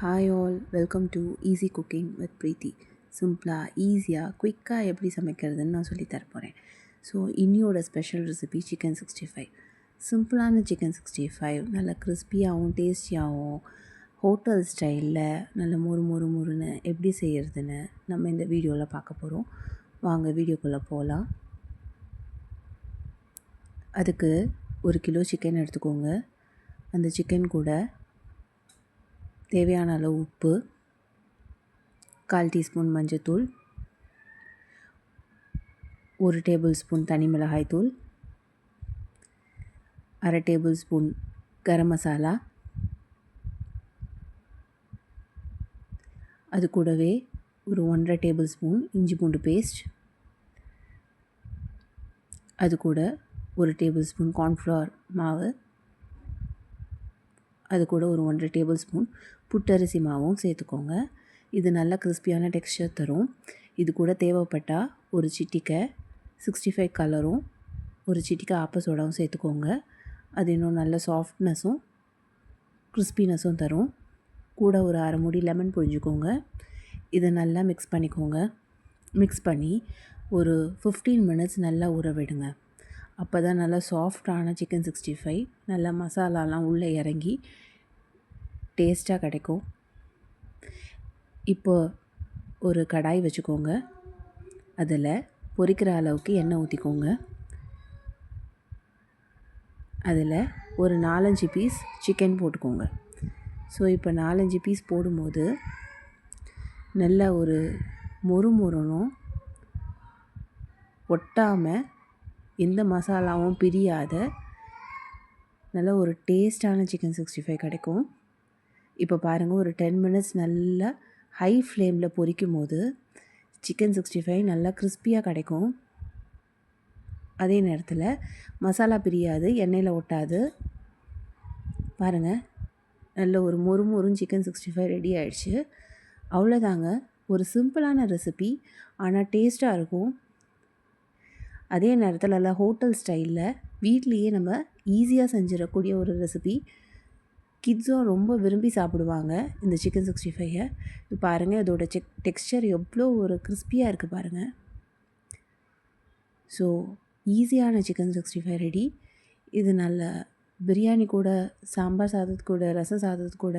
Hi all, welcome to easy cooking with Preethi. சிம்பிளாக ஈஸியாக குயிக்காக எப்படி சமைக்கிறதுன்னு நான் சொல்லி தரப்போகிறேன். ஸோ இன்னியோட ஸ்பெஷல் ரெசிபி சிக்கன் 65. சிம்பிளான சிக்கன் 65 நல்லா கிறிஸ்பியாகவும் டேஸ்டியாகவும் ஹோட்டல் ஸ்டைலில் நல்ல மொறுன்னு எப்படி செய்கிறதுன்னு நம்ம இந்த வீடியோவில் பார்க்க போகிறோம். வாங்க வீடியோக்குள்ளே போகலாம். அதுக்கு 1 கிலோ சிக்கன் எடுத்துக்கோங்க. அந்த சிக்கன் கூட தேவையான அளவு உப்பு, 1/4 டீஸ்பூன் மஞ்சத்தூள், 1 டேபிள் ஸ்பூன் தனி மிளகாய் தூள், 1/2 டேபிள் ஸ்பூன் கரம் மசாலா, அது கூடவே ஒரு 1/2 டேபிள் ஸ்பூன் இஞ்சி பூண்டு பேஸ்ட், அது கூட 1 டேபிள் ஸ்பூன் கார்ன்ஃப்ளவர் மாவு, அது கூட ஒரு 1/2 டேபிள் ஸ்பூன் புட்டரிசி மாவும் சேர்த்துக்கோங்க. இது நல்லா கிறிஸ்பியான டெக்ஸ்சர் தரும். இது கூட தேவைப்பட்டால் ஒரு சிட்டிக்கை 65 கலரும் ஒரு சிட்டிக்கை ஆப்ப சோடாவும் சேர்த்துக்கோங்க. அது இன்னும் நல்ல சாஃப்ட்னஸும் கிறிஸ்பினஸும் தரும். கூட ஒரு 1/2 மூடி லெமன் புழிஞ்சுக்கோங்க. இதை நல்லா மிக்ஸ் பண்ணிக்கோங்க. மிக்ஸ் பண்ணி ஒரு 15 மினிட்ஸ் நல்லா ஊற விடுங்க. அப்போ தான் நல்லா சாஃப்டான சிக்கன் 65 நல்லா மசாலாலாம் உள்ளே இறங்கி டேஸ்ட்டாக கிடைக்கும். இப்போ ஒரு கடாய் வச்சுக்கோங்க. அதில் பொரிக்கிற அளவுக்கு எண்ணெய் ஊற்றிக்கோங்க. அதில் ஒரு 4-5 பீஸ் சிக்கன் போட்டுக்கோங்க. ஸோ இப்போ 4-5 பீஸ் போடும்போது நல்ல ஒரு மொறுமொறுனும் ஒட்டாமல் எந்த மசாலாவும் பிரியாத நல்ல ஒரு டேஸ்டான சிக்கன் 65 கிடைக்கும். இப்போ பாருங்கள், ஒரு 10 மினிட்ஸ் நல்லா ஹை ஃப்ளேமில் பொரிக்கும் போது சிக்கன் 65 நல்லா கிறிஸ்பியாக கிடைக்கும். அதே நேரத்தில் மசாலா பிரியாது, எண்ணெயில் ஒட்டாது. பாருங்கள், நல்ல ஒரு மொறுன்னு சிக்கன் 65 ரெடி ஆகிடுச்சு. அவ்வளோதாங்க. ஒரு சிம்பிளான ரெசிபி, ஆனால் டேஸ்ட்டாக இருக்கும். அதே நேரத்தில் நல்லா ஹோட்டல் ஸ்டைலில் வீட்லேயே நம்ம ஈஸியாக செஞ்சிடக்கூடிய ஒரு ரெசிபி. கிட்ஸும் ரொம்ப விரும்பி சாப்பிடுவாங்க இந்த சிக்கன் 65. இப்போ பாருங்கள், இதோட டெக்ஸ்சர் எவ்வளோ ஒரு கிறிஸ்பியாக இருக்குது பாருங்கள். ஸோ ஈஸியான சிக்கன் 65 ரெடி. இது நல்ல பிரியாணி கூட, சாம்பார் சாதத்து கூட, ரசம் சாதத்து கூட,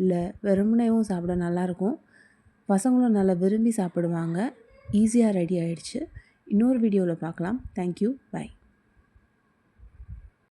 இல்லை வெறுமனேவும் சாப்பிட நல்லாயிருக்கும். பசங்களும் நல்லா விரும்பி சாப்பிடுவாங்க. ஈஸியாக ரெடி ஆகிடுச்சு. இன்னொரு வீடியோவில் பார்க்கலாம். தேங்க்யூ. பை.